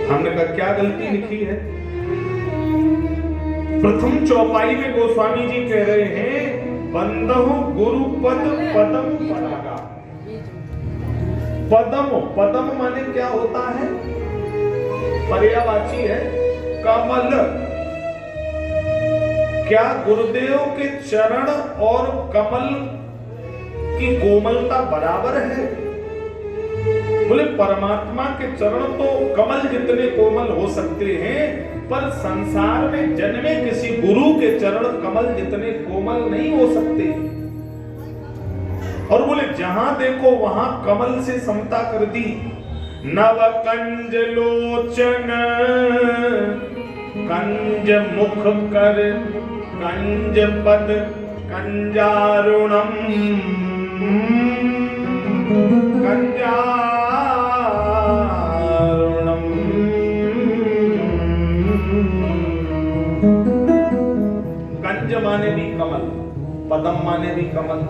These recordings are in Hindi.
हमने कहा क्या गलती लिखी है? प्रथम चौपाई में गोस्वामी जी कह रहे हैं बंदहु गुरुपद पदम परागा। पदम, पदम माने क्या होता है? पर्यायवाची है कमल। क्या गुरुदेव के चरण और कमल की कोमलता बराबर है? बोले परमात्मा के चरण तो कमल जितने कोमल हो सकते हैं, पर संसार में जन्मे किसी गुरु के चरण कमल जितने कोमल नहीं हो सकते। और बोले जहां देखो वहां कमल से समता कर दी। नव कंज लोचन कंज मुख कर कंज पद कंजारुणम कंजारुणम। कंज माने भी कमल, पदम माने भी कमल।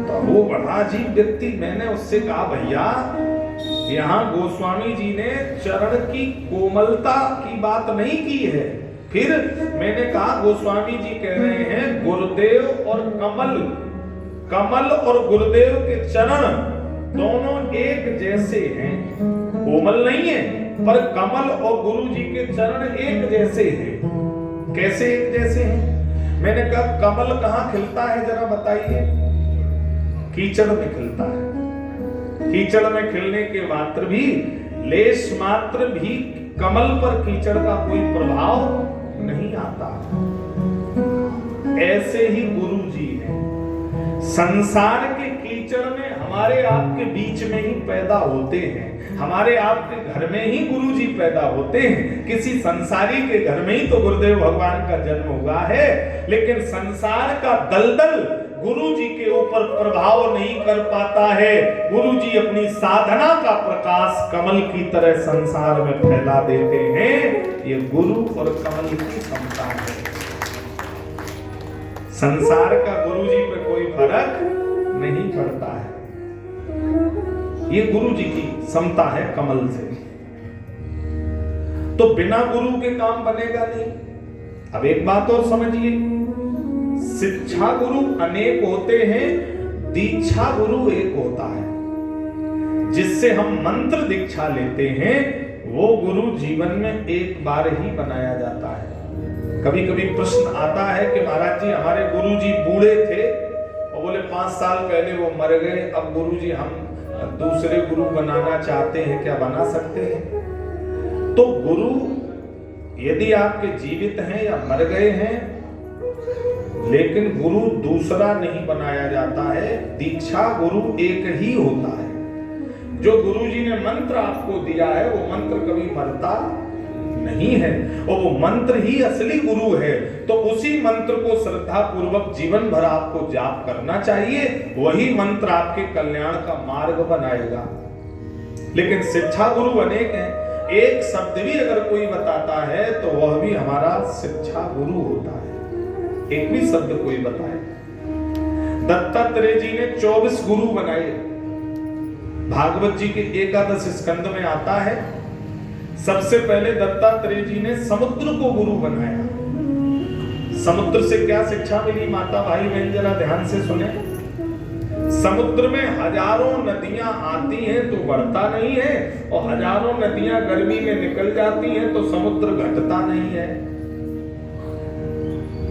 तो वो बड़ा अजीब व्यक्ति, मैंने उससे कहा भैया यहाँ गोस्वामी जी ने चरण की कोमलता की बात नहीं की है। फिर मैंने कहा गोस्वामी जी कह रहे हैं गुरुदेव और कमल, कमल और गुरुदेव के चरण दोनों एक जैसे हैं, कोमल नहीं है, पर कमल और गुरु जी के चरण एक जैसे हैं। कैसे एक जैसे हैं? मैंने कहा कमल कहाँ खिलता है जरा बताइए? कीचड़ में खिलता है। कीचड़ में खिलने के मात्र भी लेश मात्र भी कमल पर कीचड़ का कोई प्रभाव नहीं आता। ऐसे ही गुरु जी हैं, संसार के कीचड़ में हमारे आपके बीच में ही पैदा होते हैं, हमारे आपके घर में ही गुरु जी पैदा होते हैं। किसी संसारी के घर में ही तो गुरुदेव भगवान का जन्म हुआ है, लेकिन संसार का दलदल गुरु जी के ऊपर प्रभाव नहीं कर पाता है। गुरु जी अपनी साधना का प्रकाश कमल की तरह संसार में फैला देते हैं। ये गुरु और कमल की समता है। संसार का गुरु जी पे कोई फर्क नहीं पड़ता है। ये गुरु जी की समता है कमल से। तो बिना गुरु के काम बनेगा नहीं। अब एक बात और समझिए, शिक्षा गुरु अनेक होते हैं, दीक्षा गुरु एक होता है। जिससे हम मंत्र दीक्षा लेते हैं वो गुरु जीवन में एक बार ही बनाया जाता है। कभी कभी प्रश्न आता है कि महाराज जी हमारे गुरु जी बूढ़े थे और बोले 5 साल पहले वो मर गए, अब गुरु जी हम दूसरे गुरु बनाना चाहते हैं, क्या बना सकते हैं? तो गुरु यदि आपके जीवित हैं या मर गए हैं, लेकिन गुरु दूसरा नहीं बनाया जाता है। दीक्षा गुरु एक ही होता है। जो गुरु जी ने मंत्र आपको दिया है वो मंत्र कभी मरता नहीं है, और वो मंत्र ही असली गुरु है। तो उसी मंत्र को श्रद्धा पूर्वक जीवन भर आपको जाप करना चाहिए, वही मंत्र आपके कल्याण का मार्ग बनाएगा। लेकिन शिक्षा गुरु अनेक हैं, एक शब्द भी अगर कोई बताता है तो वह भी हमारा शिक्षा गुरु होता है। एक भी शब्द कोई बताए। दत्तात्रेय जी ने 24 गुरु बनाए। भागवत जी के 11 स्कंद में आता है, सबसे पहले दत्तात्रेय जी ने समुद्र को गुरु बनाया। समुद्र से क्या शिक्षा मिली माता भाई बहन जरा ध्यान से सुने। समुद्र में हजारों नदियां आती हैं तो बढ़ता नहीं है, और हजारों नदियां गर्मी में निकल जाती हैं तो समुद्र घटता नहीं है।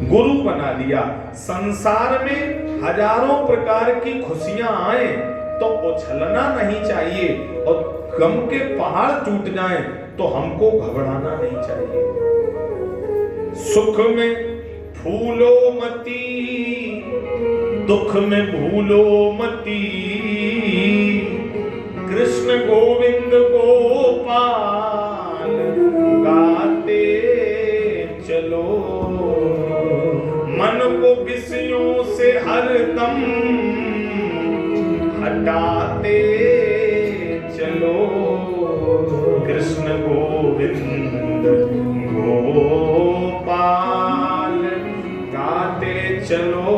गुरु बना लिया। संसार में हजारों प्रकार की खुशियां आए तो उछलना नहीं चाहिए, और गम के पहाड़ टूट जाएं तो हमको घबराना नहीं चाहिए। सुख में फूलो मती, दुख में भूलो मती। कृष्ण गोविंद गोपाल गाते चलो, मन को विषयों से हरदम हटाते चलो। कृष्ण गोविंद गोपाल गाते चलो।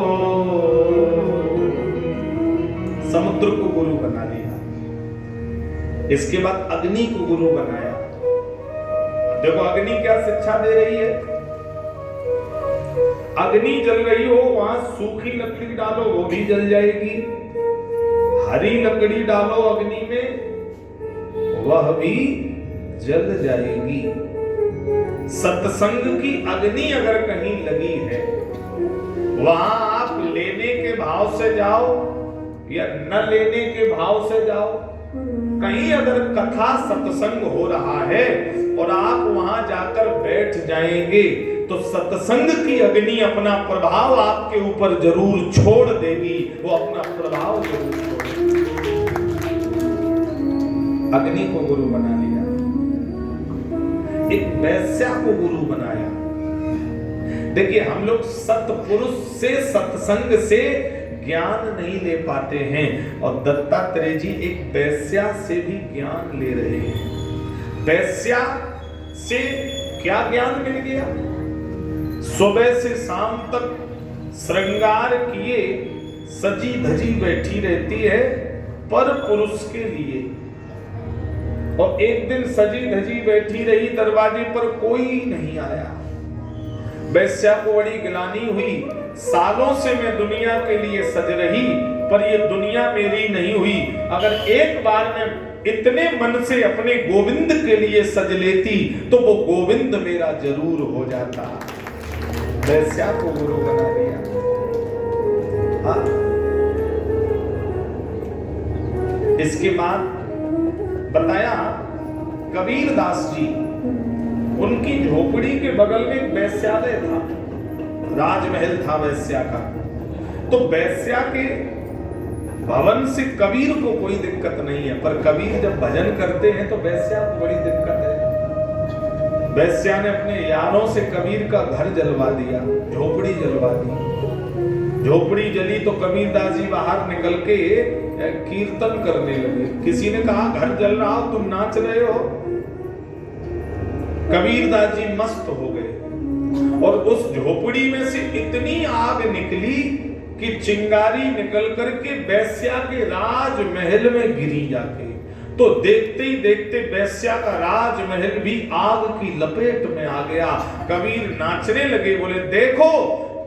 समुद्र को गुरु बना लिया। इसके बाद अग्नि को गुरु बनाया। देखो अग्नि क्या शिक्षा दे रही है, अग्नि जल रही हो वहां सूखी लकड़ी डालो वो भी जल जाएगी, हरी लकड़ी डालो अग्नि में वह भी जल जाएगी। सत्संग की अग्नि अगर कहीं लगी है, वहां आप लेने के भाव से जाओ या न लेने के भाव से जाओ, कहीं अगर कथा सत्संग हो रहा है और आप वहां जाकर बैठ जाएंगे तो सत्संग की अग्नि अपना प्रभाव आपके ऊपर जरूर छोड़ देगी, वो अपना प्रभाव जरूर छोड़ेगी। अग्नि को गुरु बना लिया, एक वैश्या को गुरु बनाया। देखिए हम लोग सत्पुरुष से सत्संग से ज्ञान नहीं ले पाते हैं और दत्तात्रेय जी एक वैश्या से भी ज्ञान ले रहे हैं। वैश्या से क्या ज्ञान मिल गया? सुबह से शाम तक श्रृंगार किए सजी धजी बैठी रहती है पर पुरुष के लिए, और एक दिन सजी धजी बैठी रही, दरवाजे पर कोई नहीं आया। वैश्या को बड़ी गिलानी हुई, सालों से मैं दुनिया के लिए सज रही पर ये दुनिया मेरी नहीं हुई, अगर एक बार मैं इतने मन से अपने गोविंद के लिए सज लेती तो वो गोविंद मेरा जरूर हो जाता। वैश्या को गुरु बना दिया। हाँ। इसके बाद बताया कबीर दास जी, उनकी झोपड़ी के बगल में एक वैश्यालय था, राजमहल था वैश्या का। तो वैश्या के भवन से कबीर को कोई दिक्कत नहीं है, पर कबीर जब भजन करते हैं तो वैश्या को बड़ी दिक्कत है। वैश्या ने अपने यारों से कबीर का घर जलवा दिया, झोपड़ी जलवा दी। झोपड़ी जली तो कबीरदास जी बाहर निकल के कीर्तन करने लगे। किसी ने कहा घर जल रहा हो तुम नाच रहे हो। कबीरदास जी मस्त हो गए और उस झोपड़ी में से इतनी आग निकली कि चिंगारी निकल करके वैश्या के राजमहल में गिरी जाके। तो देखते ही देखते वैश्या का राजमहल भी आग की लपेट में आ गया। कबीर नाचने लगे, बोले देखो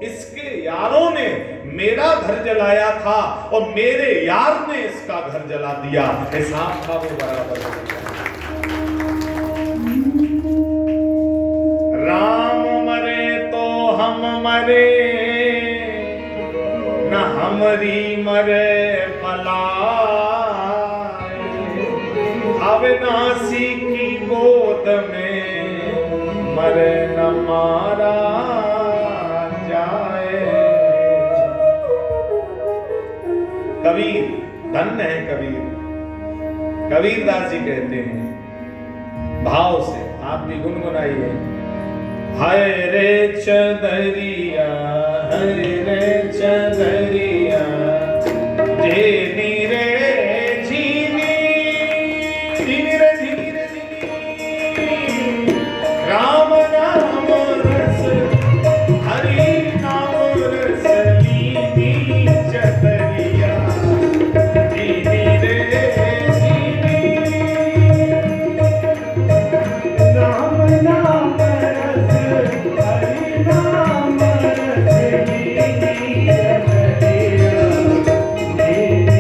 इसके यारों ने मेरा घर जलाया था और मेरे यार ने इसका घर जला दिया। हिसाब था वो बराबर। राम मरे तो हम मरे, न हमरी मरे पलाए, अविनाशी की गोद में मरे न मारा जाए। कबीर धन्य है कबीर। कबीरदास जी कहते हैं भाव से, आप भी गुनगुनाइए। हाय रे चदरिया, हाय रे चदरिया, जेनी रे झीनी, झीनी रे झीनी रे झीनी, राम नाम रस, हरि नाम रस लीनी चदरिया, झीनी रे झीनी, राम नाम Hey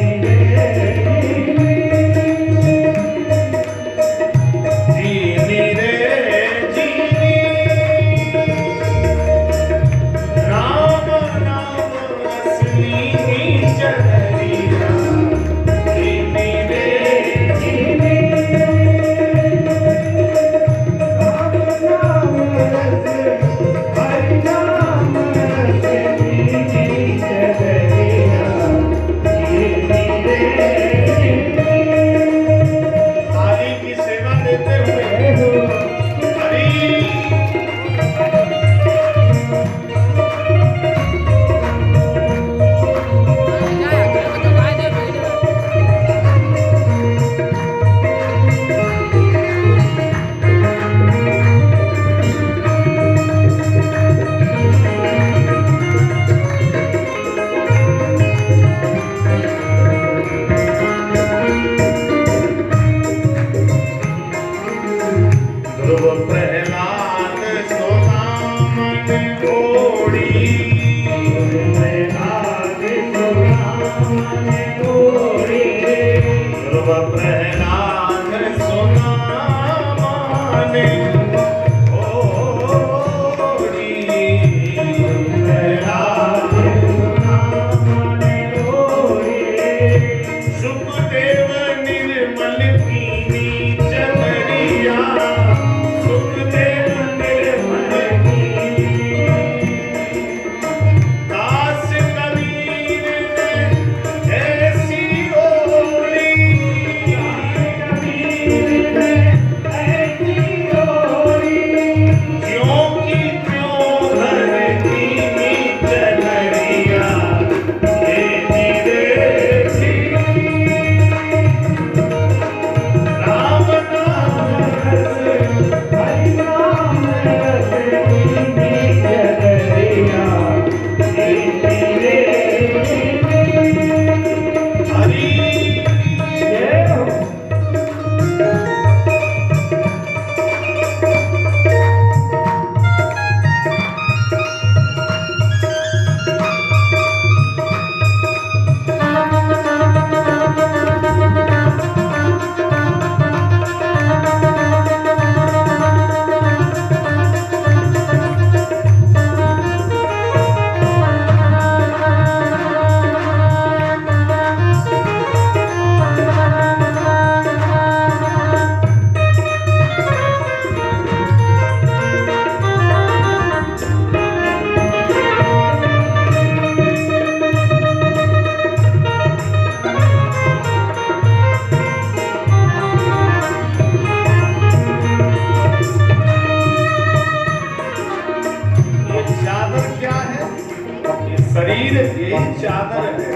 यही चादर है।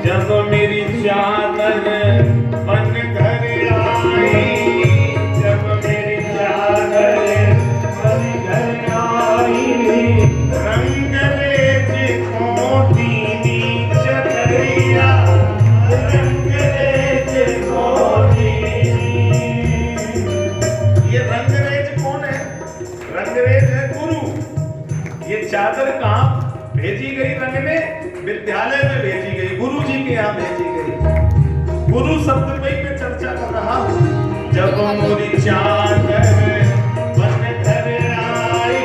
जब मेरी चादर बन घर आई, जब मेरी चादर बन घर आई, रंग रेज खोटी नीच धरिया, रंग रेज खोटी। ये रंगरेज कौन है? रंगरेज है गुरु। ये चादर कहाँ भेजी गई? रंगने विद्यालय में भेजी गई, गुरु जी के यहाँ भेजी गई। गुरु शब्द पे ही मैं चर्चा कर रहा हूँ। जब मोरी चादर बन घर आई,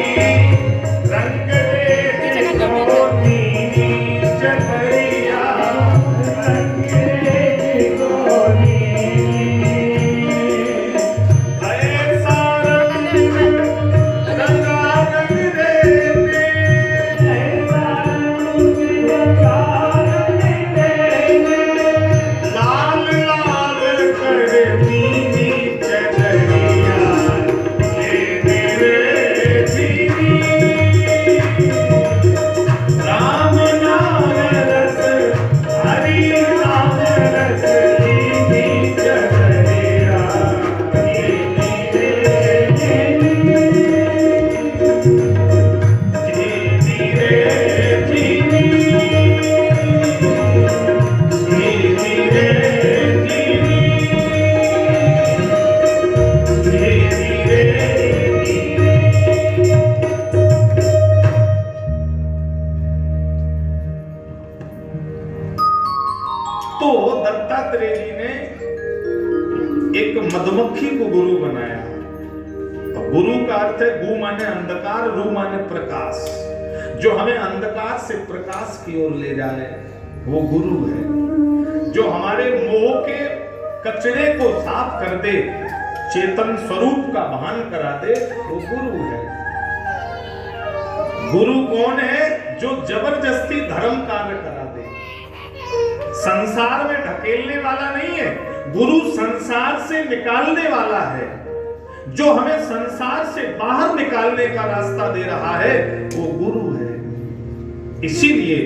रंग रेज खोटी नीच धरिया, रंग रेज खोटी। तो दत्तात्रेय जी ने एक मधुमक्खी को गुरु बनाया। गुरु का अर्थ है गु माने अंधकार, रू माने प्रकाश। जो हमें अंधकार से प्रकाश की ओर ले जाए वो गुरु है। जो हमारे मोह के कचरे को साफ कर दे, चेतन स्वरूप का भान करा दे, वो गुरु है। गुरु कौन है? जो जबरदस्ती धर्म कार्य करा दे, संसार में ढकेलने वाला नहीं है। गुरु संसार से निकालने वाला है। जो हमें संसार से बाहर निकालने का रास्ता दे रहा है वो गुरु है। इसीलिए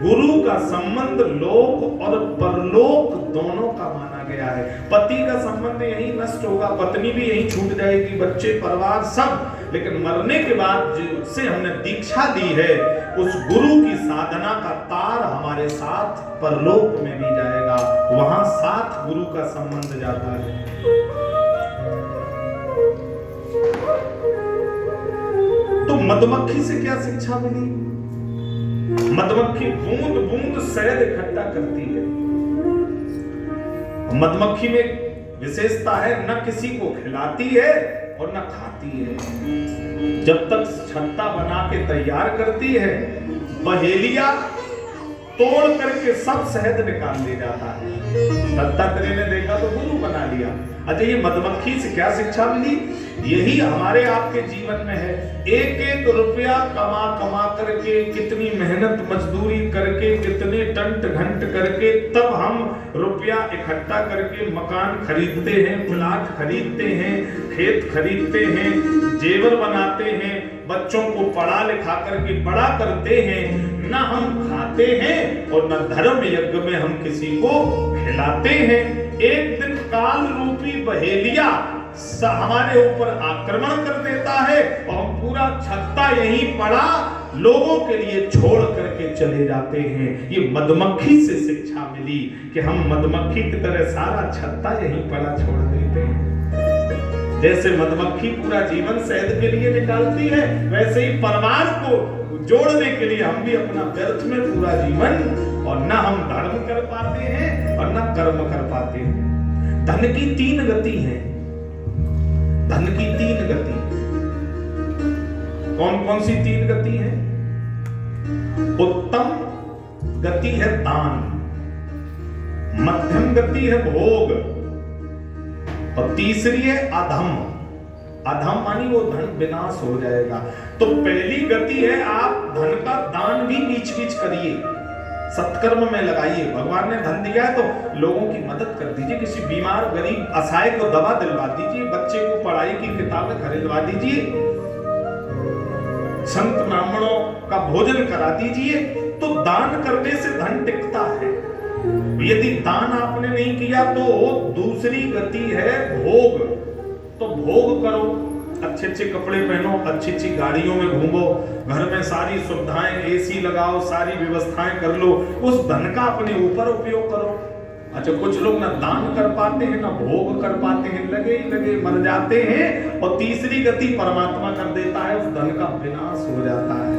गुरु का संबंध लोक और परलोक दोनों का माना गया है। पति का संबंध यही नष्ट होगा, पत्नी भी यही छूट जाएगी, बच्चे परिवार सब, लेकिन मरने के बाद जिससे हमने दीक्षा दी है उस गुरु की साधना का तार हमारे साथ परलोक में भी जाएगा, वहां साथ गुरु का संबंध जाता है। तो मधुमक्खी से क्या शिक्षा मिली? मधुमक्खी बूंद बूंद शहद इकट्ठा करती है। मधुमक्खी में विशेषता है न किसी को खिलाती है और न खाती है। जब तक छत्ता बना के तैयार करती है, बहेलिया तोड़ करके सब शहद निकाल ले जाता है। दत्तात्रेय ने देखा तो गुरु बना लिया। अच्छा, ये मधुमक्खी से क्या शिक्षा मिली? यही हमारे आपके जीवन में है। एक एक रुपया कमा कमा करके, कितनी मेहनत मजदूरी करके, कितने टंट घंट करके, तब हम रुपया इकट्ठा करके मकान खरीदते हैं, प्लाट खरीदते हैं, खेत खरीदते हैं, जेवर बनाते हैं, बच्चों को पढ़ा लिखा करके बड़ा करते हैं। ना हम खाते हैं और न धर्म यज्ञ में हम किसी को खिलाते हैं। एक दिन काल रूपी बहेलिया हमारे ऊपर आक्रमण कर देता है और पूरा छत्ता यहीं पड़ा लोगों के लिए छोड़ करके चले जाते हैं। ये मधुमक्खी से शिक्षा मिली कि हम मधुमक्खी की तरह सारा छत्ता यहीं पड़ा छोड़ देते हैं। जैसे मधुमक्खी पूरा जीवन शहद के लिए निकालती है, वैसे ही परिवार को जोड़ने के लिए हम भी अपना व्यर्थ में पूरा जीवन, और ना हम धर्म कर पाते हैं और ना कर्म कर पाते हैं। धन की तीन गति है। धन की तीन गति कौन कौन सी तीन गति है? उत्तम गति है दान, मध्यम गति है भोग, और तीसरी है अधम। अधम मानी वो धन विनाश हो जाएगा। तो पहली गति है आप धन का दान भी कीच कीच करिए, सत्कर्म में लगाइए। भगवान ने धन दिया है तो लोगों की मदद कर दीजिए, किसी बीमार गरीब असहाय को दवा दिलवा दीजिए, बच्चे को पढ़ाई की किताबें खरीदवा दीजिए, संत ब्राह्मणों का भोजन करा दीजिए। तो दान करने से धन टिकता है। यदि दान आपने नहीं किया तो दूसरी गति है भोग। तो भोग करो, अच्छे अच्छे कपड़े पहनो, अच्छी अच्छी गाड़ियों में घूमो, घर में सारी सुविधाएं, एसी लगाओ, सारी व्यवस्थाएं कर लो, उस धन का अपने ऊपर उपयोग करो। अच्छा, कुछ लोग ना दान कर पाते हैं ना भोग कर पाते हैं, लगे ही लगे मर जाते हैं, और तीसरी गति परमात्मा कर देता है, उस धन का विनाश हो जाता है।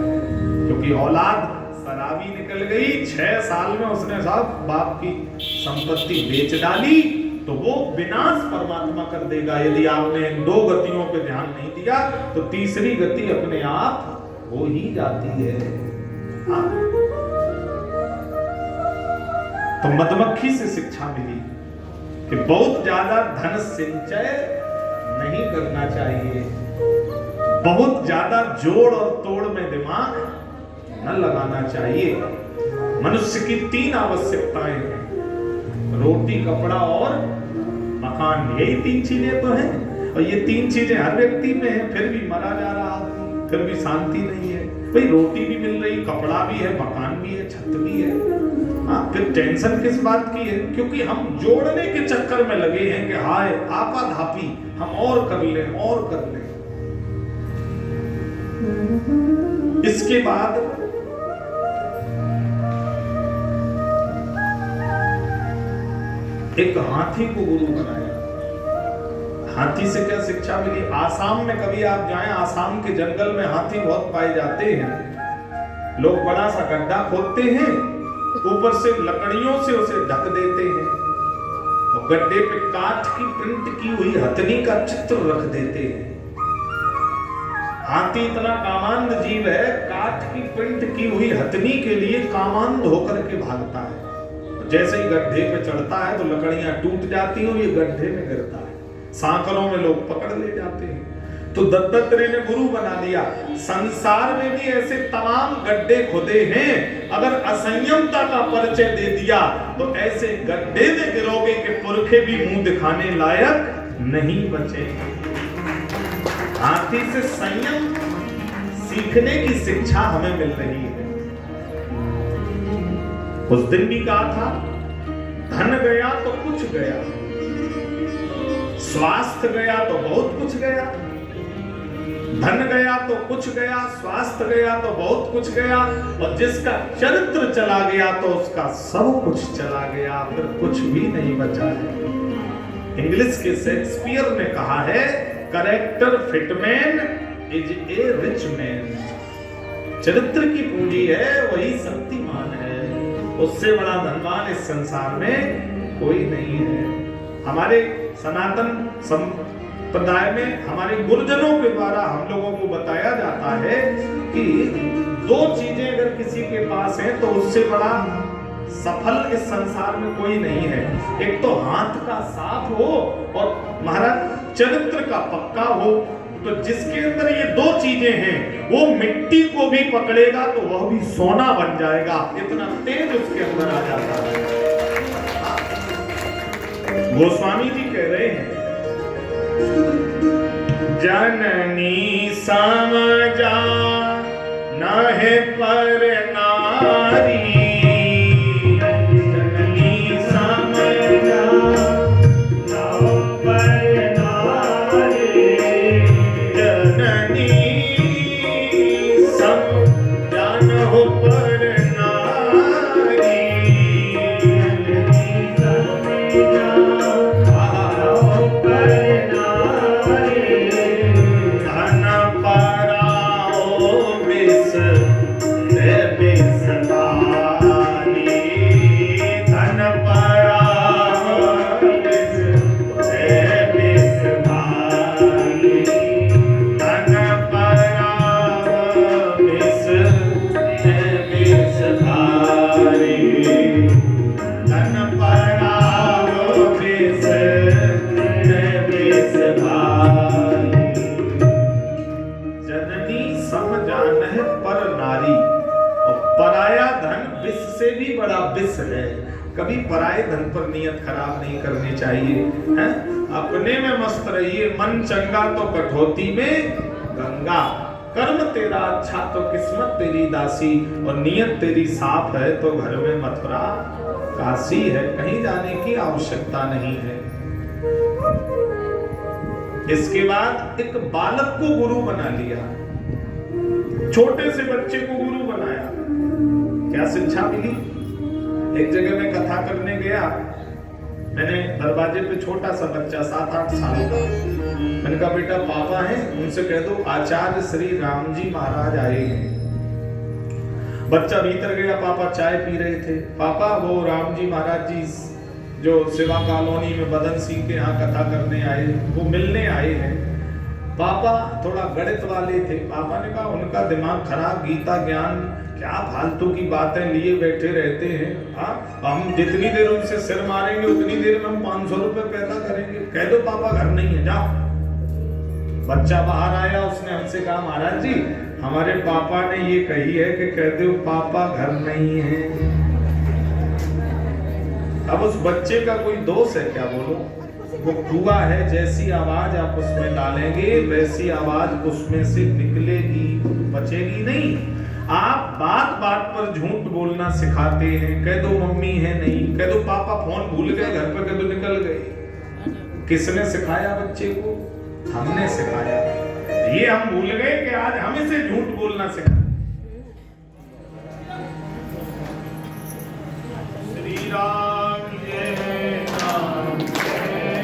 क्योंकि औलाद शराबी निकल गई, 6 साल में उसने साहब बाप की संपत्ति बेच डाली, तो वो विनाश परमात्मा कर देगा। यदि आपने इन 2 गतियों पे ध्यान नहीं दिया तो तीसरी गति अपने आप हो ही जाती है। तो मधुमक्खी से शिक्षा मिली कि बहुत ज्यादा धन संचय नहीं करना चाहिए, बहुत ज्यादा जोड़ और तोड़ में दिमाग न लगाना चाहिए। मनुष्य की 3 आवश्यकताएं हैं, रोटी, कपड़ा और मकान। यही 3 चीजें तो हैं, और ये 3 चीजें हर व्यक्ति में है, फिर भी मरा जा रहा आदमी, फिर भी शांति नहीं है। भाई रोटी भी मिल रही, कपड़ा भी है, मकान भी है, छत भी है, हाँ, फिर टेंशन किस बात की है? क्योंकि हम जोड़ने के चक्कर में लगे हैं कि हाय आपाधापी हम और कर लें और कर लें। इसके बाद एक हाथी को गुरु बनाया। हाथी से क्या शिक्षा मिली? आसाम में कभी आप जाएं, आसाम के जंगल में हाथी बहुत पाए जाते हैं। लोग बड़ा सा गड्ढा खोदते हैं, ऊपर से लकड़ियों से उसे ढक देते हैं, और गड्ढे पे काठ की प्रिंट की हुई हथनी का चित्र रख देते हैं। हाथी इतना कामांध जीव है, काठ की प्रिंट की हुई हथनी के लिए कामांध होकर के भागता है। जैसे ही गड्ढे पे चढ़ता है तो लकड़ियां टूट जाती हैं, ये गड्ढे में गिरता है, सांकरों में लोग पकड़ ले जाते हैं। तो दत्तात्रेय ने गुरु बना दिया। संसार में भी ऐसे तमाम गड्ढे खोदे हैं, अगर असंयमता का परिचय दे दिया तो ऐसे गड्ढे में गिरोगे कि पुरखे भी मुंह दिखाने लायक नहीं बचेंगे। हाथी से संयम सीखने की शिक्षा हमें मिल रही है। उस दिन भी कहा था, धन गया तो कुछ गया, स्वास्थ्य गया तो बहुत कुछ गया। धन गया तो कुछ गया, स्वास्थ्य गया तो बहुत कुछ गया, और जिसका चरित्र चला गया तो उसका सब कुछ चला गया, फिर कुछ भी नहीं बचा है। इंग्लिश के शेक्सपियर ने कहा है, character fit man is a rich man. चरित्र की पूंजी है वही शक्तिमान है, उससे बड़ा धनवान इस संसार में कोई नहीं है। हमारे सनातन संप्रदाय में हमारे गुरुजनों के द्वारा हम लोगों को बताया जाता है कि 2 चीजें अगर किसी के पास है तो उससे बड़ा सफल इस संसार में कोई नहीं है। एक तो हाथ का साफ हो और महाराज चरित्र का पक्का हो। तो जिसके अंदर ये 2 चीजें हैं वो मिट्टी को भी पकड़ेगा तो वह भी सोना बन जाएगा, इतना तेज उसके अंदर आ जाता है। गोस्वामी जी कह रहे हैं, जननी समझा न है पर नारी, कभी पराये धन पर नियत खराब नहीं करनी चाहिए, हैं? अपने में मस्त रहिए। मन चंगा तो कठौती में गंगा। कर्म तेरा अच्छा तो किस्मत तेरी दासी, और नियत तेरी साफ है तो घर में मथुरा काशी है, कहीं जाने की आवश्यकता नहीं है। इसके बाद एक बालक को गुरु बना लिया, छोटे से बच्चे को गुरु बनाया। क्या शिक्षा मिली? एक जगह मैं कथा करने गया, मैंने दरवाजे पे छोटा सा बच्चा 7-8 साल का, मैंने कहा बेटा पापा हैं, उनसे कह दो आचार्य श्री राम जी महाराज आए हैं। बच्चा भीतर गया, पापा चाय पी रहे थे। पापा वो राम जी महाराज जी जो सेवा कॉलोनी में बदन सिंह के यहाँ कथा करने आए, वो मिलने आए हैं। पापा थोड़ा गणित वाले थे। पापा ने कहा उनका दिमाग खराब, गीता ज्ञान क्या फालतू की बातें लिए बैठे रहते हैं। हाँ, हम जितनी देर उनसे सिर मारेंगे उतनी देर में हम 500 रुपए पैदा करेंगे। कह दो पापा घर नहीं है, जाओ। बच्चा बाहर आया, उसने हमसे कहा महाराज जी हमारे पापा ने ये कही है कि कह दो पापा घर नहीं है। अब उस बच्चे का कोई दोष है क्या? बोलो, वो कुआं है, जैसी आवाज आप उसमें डालेंगे वैसी आवाज उसमें से निकलेगी, बचेगी नहीं। आप बात बात पर झूठ बोलना सिखाते हैं। कह दो मम्मी है नहीं, कह दो पापा फोन भूल गए घर पर, कह दो निकल गए। किसने सिखाया बच्चे को? हमने सिखाया। ये हम भूल गए कि आज हम इसे झूठ बोलना सिखाए। श्री राम जय राम जय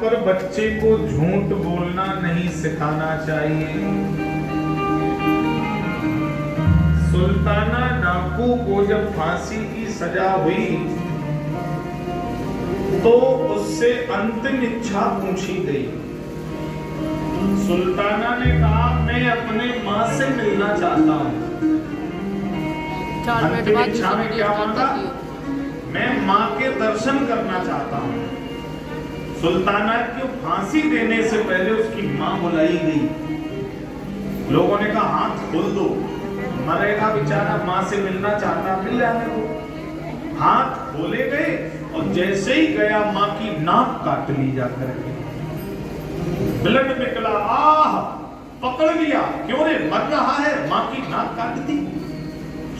पर बच्चे को झूठ बोलना नहीं सिखाना चाहिए। सुल्ताना डाकू को जब फांसी की सजा हुई तो उससे अंतिम इच्छा पूछी गई। सुल्ताना ने कहा मैं अपने माँ से मिलना चाहता हूँ। अंतिम इच्छा में क्या मांगा? मैं माँ के दर्शन करना चाहता हूँ। सुल्ताना को फांसी देने से पहले उसकी माँ बुलाई गई। लोगों ने कहा हाथ खोल दो, मरेगा बेचारा, माँ से मिलना चाहता, मिल जाने दो। हाथ खोले गए और जैसे ही गया माँ की नाक काट ली जाकर के। ब्लड निकला, आह पकड़ लिया, क्यों रे मर रहा है, माँ की नाक काट दी।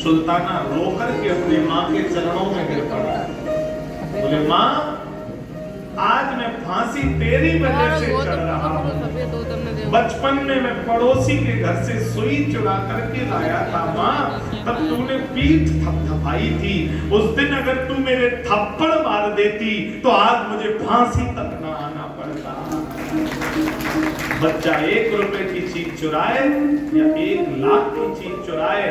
सुल्ताना रो करके अपने माँ के चरणों में गिर पड़ा। बोले माँ आज मैं फांसी तेरी वजह से चढ़ रहा हूँ। बचपन में मैं पड़ोसी के घर से सुई चुरा करके लाया था माँ, तब तूने पीठ थपथपाई थी। उस दिन अगर तू मेरे थप्पड़ मार देती तो आज मुझे फांसी तक न आना पड़ता। बच्चा 1 रुपए की चीज चुराए या 1 लाख की चीज चुराए,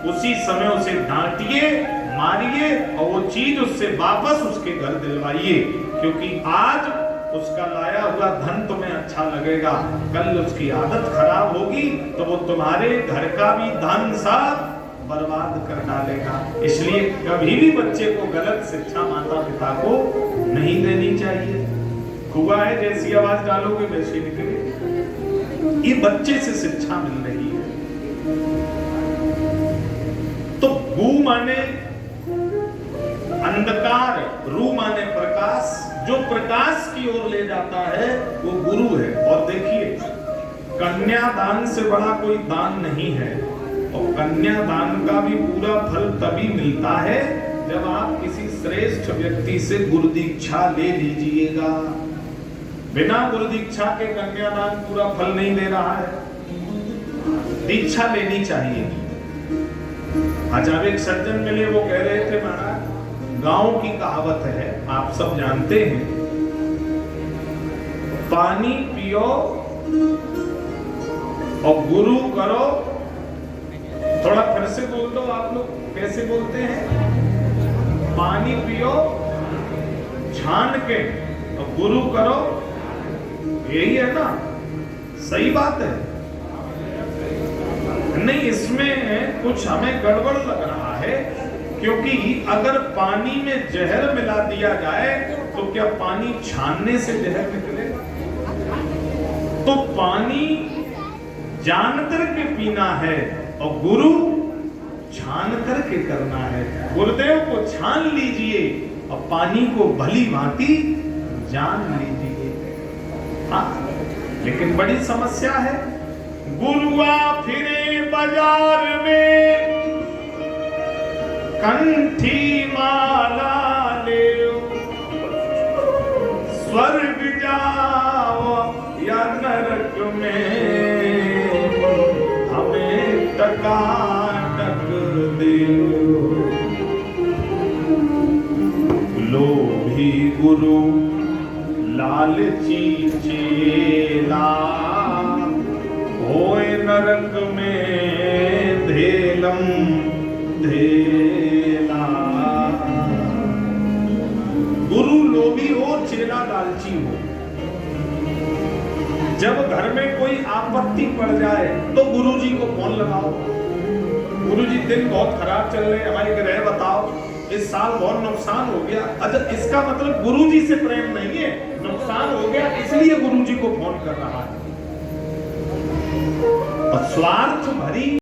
उसी समय उसे डांटिए, मारिए और वो चीज उससे वापस उसके घर दिलवाइए, क्योंकि आज उसका लाया हुआ धन तुम्हें अच्छा लगेगा, कल उसकी आदत खराब होगी तो वो तुम्हारे घर का भी धन सब बर्बाद कर डालेगा। इसलिए कभी भी बच्चे को गलत शिक्षा माता पिता को नहीं देनी चाहिए। हुआ है जैसी आवाज डालोगे वैसी निकले, ये बच्चे से शिक्षा मिल रही है। तो गु माने अंधकार, रू माने प्रकाश, जो प्रकाश की ओर ले जाता है वो गुरु है। और देखिए, कन्यादान से बड़ा कोई दान नहीं है, और कन्यादान का भी पूरा फल तभी मिलता है जब आप किसी श्रेष्ठ व्यक्ति से गुरु दीक्षा ले लीजिएगा। बिना गुरु दीक्षा के कन्यादान पूरा फल नहीं दे रहा है, दीक्षा लेनी चाहिए। आज एक सज्जन मिले, वो कह रहे थे महाराज, गांव की कहावत है, आप सब जानते हैं, पानी पियो और गुरु करो। थोड़ा फिर से बोल दो, आप लोग कैसे बोलते हैं? पानी पियो छान के और गुरु करो, यही है ना? सही बात है। नहीं, इसमें कुछ हमें गड़बड़ लग रहा है, क्योंकि अगर पानी में जहर मिला दिया जाए तो क्या पानी छानने से जहर निकलेगा? तो पानी जानकर के पीना है और गुरु छान करके करना है। गुरुदेव को छान लीजिए और पानी को भली भांति जान लीजिए। हाँ, लेकिन बड़ी समस्या है। गुरुआ फिरे बाजार में कंठी माला ले, स्वर्ग जाओ या नरक में हमें टकाटक दे। लोभी गुरु लालची चेला, होए नरक में धेलम धेला। गुरु लोभी हो, चेला लालची हो। जब घर में कोई आपत्ति पड़ जाए तो गुरुजी को फोन लगाओ, गुरुजी दिन बहुत खराब चल रहे, हमारी ग्रह बताओ, इस साल बहुत नुकसान हो गया। अच्छा, इसका मतलब गुरुजी से प्रेम नहीं है, नुकसान हो गया इसलिए गुरुजी को फोन कर रहा है। और स्वार्थ भरी